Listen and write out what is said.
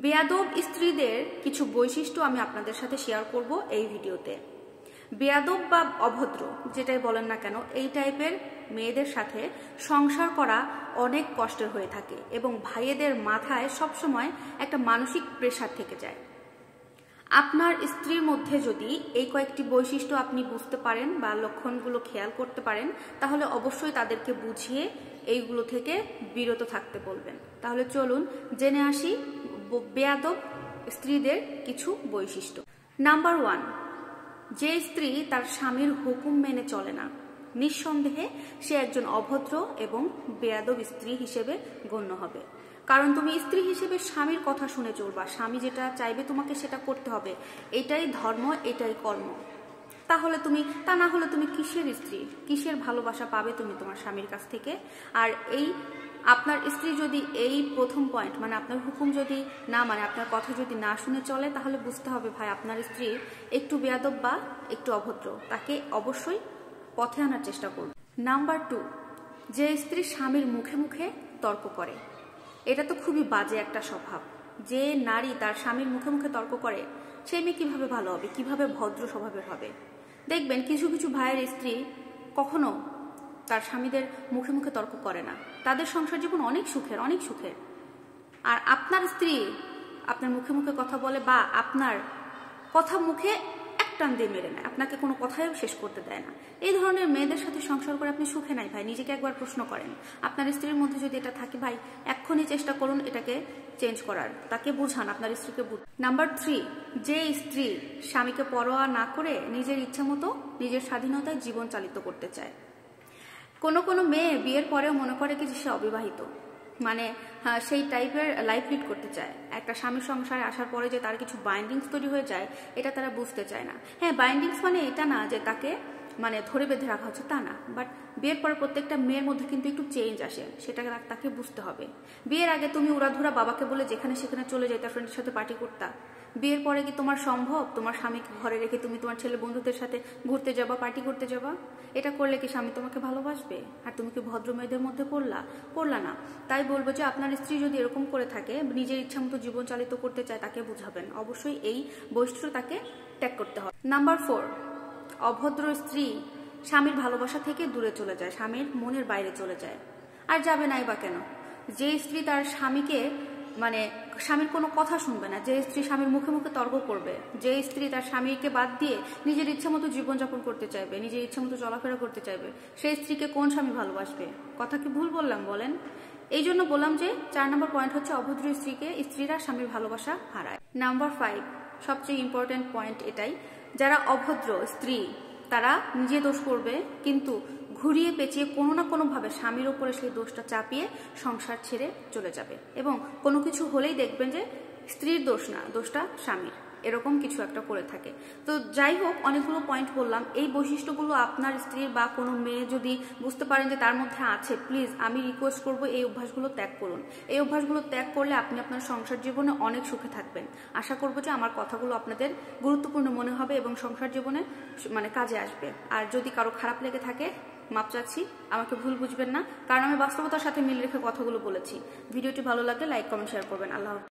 বেয়াদব স্ত্রীদের কিছু বৈশিষ্ট্য আমি আপনাদের সাথে শেয়ার করব এই ভিডিওতে। বেয়াদব বা অভদ্র যেটাই বলেন না কেন, এই টাইপের মেয়েদের সাথে সংসার করা অনেক কষ্টের হয়ে থাকে এবং ভাইয়েদের মাথায় সবসময় একটা মানসিক প্রেশার থেকে যায়। আপনার স্ত্রীর মধ্যে যদি এই কয়েকটি বৈশিষ্ট্য আপনি বুঝতে পারেন বা লক্ষণগুলো খেয়াল করতে পারেন, তাহলে অবশ্যই তাদেরকে বুঝিয়ে এইগুলো থেকে বিরত থাকতে বলবেন। তাহলে চলুন জেনে আসি বেয়াদব স্ত্রীদের কিছু বৈশিষ্ট্য। নাম্বার 1, যে স্ত্রী তার স্বামীর হুকুম মেনে চলে না, নিঃসন্দেহে সে একজন অভদ্র এবং বেয়াদব স্ত্রী হিসেবে গণ্য হবে। কারণ তুমি স্ত্রী হিসেবে স্বামীর কথা শুনে চলবা, স্বামী যেটা চাইবে তোমাকে সেটা করতে হবে, এটাই ধর্ম, এটাই কর্ম। তা না হলে তুমি কিসের স্ত্রী, কিসের ভালোবাসা পাবে তুমি তোমার স্বামীর কাছ থেকে? আর এই আপনার স্ত্রী যদি এই প্রথম পয়েন্ট মানে আপনার হুকুম যদি না মানে আপনার কথা যদি না শুনে চলে, তাহলে বুঝতে হবে ভাই আপনার স্ত্রী একটু বেয়াদব বা একটু অভদ্র, তাকে অবশ্যই পথে আনার চেষ্টা করুন। নাম্বার 2, যে স্ত্রী স্বামীর মুখে মুখে তর্ক করে। এটা তো খুবই বাজে একটা স্বভাব। যে নারী তার স্বামীর মুখে মুখে তর্ক করে, সে মেয়ে কিভাবে ভালো হবে, কিভাবে ভদ্র স্বভাবের হবে? দেখবেন কিছু কিছু ভাইয়ের স্ত্রী কখনো তার স্বামীদের মুখে মুখে তর্ক করে না, তাদের সংসার জীবন অনেক সুখের, অনেক সুখের। আর আপনার স্ত্রী আপনার মুখে মুখে কথা বলে বা আপনার কথা মুখে এক টান দিয়ে মেরে নেয়, আপনাকে কোনো কথাই শেষ করতে দেয় না। এই ধরনের মেয়েদের সাথে সংসার করে আপনি সুখে নাই ভাই। নিজেকে একবার প্রশ্ন করেন, আপনার স্ত্রীর মধ্যে যদি এটা থাকে ভাই, এক্ষুনি চেষ্টা করুন এটাকে চেঞ্জ করার, তাকে বুঝান, আপনার স্ত্রীকে বুঝান। নাম্বার 3, যে স্ত্রী স্বামীকে পরোয়া না করে নিজের ইচ্ছা মতো নিজের স্বাধীনতায় জীবন চালিত করতে চায়। কোনো মেয়ে বিয়ের পরেও মনে করে কি যে সে অবিবাহিত, মানে সেই টাইপের লাইফ লিড করতে চায়। একটা স্বামীর সংসারে আসার পরে যে তার কিছু বাইন্ডিংস তৈরি হয়ে যায়, এটা তারা বুঝতে চায় না। হ্যাঁ, বাইন্ডিংস মানে এটা না যে তাকে মানে ধরে বেঁধে রাখা হচ্ছে, তা না। বাট বিয়ের পরে প্রত্যেকটা মেয়ের মধ্যে কিন্তু একটু চেঞ্জ আসে, সেটা তাকে বুঝতে হবে। বিয়ের আগে তুমি উড়াধুরা বাবাকে বলে যেখানে সেখানে চলে যেতে, ফ্রেন্ডের সাথে পার্টি করতা। বিয়ের পরে কি তোমার সম্ভব তোমার স্বামীকে ঘরে রেখে তুমি তোমার ছেলে বন্ধুদের সাথে ঘুরতে যাবা, পার্টি করতে যাবা? এটা করলে কি স্বামী তোমাকে ভালোবাসবে? আর তুমি কি ভদ্র মেয়েদের মধ্যে পড়লা না? তাই বলবো যে আপনার স্ত্রী যদি এরকম করে থাকে, নিজের ইচ্ছা মতো জীবন চালিত করতে চায়, তাকে বুঝাবেন। অবশ্যই এই বৈশিষ্ট্য তাকে ত্যাগ করতে হবে। নাম্বার 4, অভদ্র স্ত্রী স্বামীর ভালোবাসা থেকে দূরে চলে যায়, স্বামীর মনের বাইরে চলে যায়। আর যাবে নাই বা কেন? যে স্ত্রী তার স্বামীকে মানে স্বামীর কোনো কথা শুনবে না, যে স্ত্রী স্বামীর মুখে মুখে তর্ক করবে, যে স্ত্রী তার স্বামীকে বাদ দিয়ে নিজের ইচ্ছা মতো জীবনযাপন করতে চাইবে, নিজের ইচ্ছা মতো চলাফেরা করতে চাইবে, সেই স্ত্রীকে কোন স্বামী ভালোবাসবে? কথা কি ভুল বললাম বলেন? এই জন্য বললাম যে 4 নম্বর পয়েন্ট হচ্ছে অভদ্র স্ত্রীরা স্বামীর ভালোবাসা হারায়। নাম্বার 5, সবচেয়ে ইম্পর্টেন্ট পয়েন্ট এটাই, যারা অভদ্র স্ত্রী তারা নিজে দোষ করবে, কিন্তু ঘুরিয়ে পেঁচিয়ে কোনো না কোনোভাবে স্বামীর উপরে সেই দোষটা চাপিয়ে সংসার ছেড়ে চলে যাবে এবং কোনো কিছু হলেই দেখবেন যে স্ত্রীর দোষ না, দোষটা স্বামীর, এরকম কিছু একটা করে থাকে। তো যাই হোক, অনেকগুলো পয়েন্ট বললাম। এই বৈশিষ্ট্যগুলো আপনার স্ত্রীর বা কোনো মেয়ে যদি বুঝতে পারেন যে তার মধ্যে আছে, প্লিজ আমি রিকোয়েস্ট করবো এই অভ্যাসগুলো ত্যাগ করুন। এই অভ্যাসগুলো ত্যাগ করলে আপনি আপনার সংসার জীবনে অনেক সুখে থাকবেন। আশা করবো যে আমার কথাগুলো আপনাদের গুরুত্বপূর্ণ মনে হবে এবং সংসার জীবনে মানে কাজে আসবে। আর যদি কারো খারাপ লেগে থাকে, মাপ চাচ্ছি, আমাকে ভুল বুঝবেন না, কারণ আমি বাস্তবতার সাথে মিল রেখে কথাগুলো বলেছি। ভিডিওটি ভালো লাগলে লাইক, কমেন্ট, শেয়ার করবেন। আল্লাহ।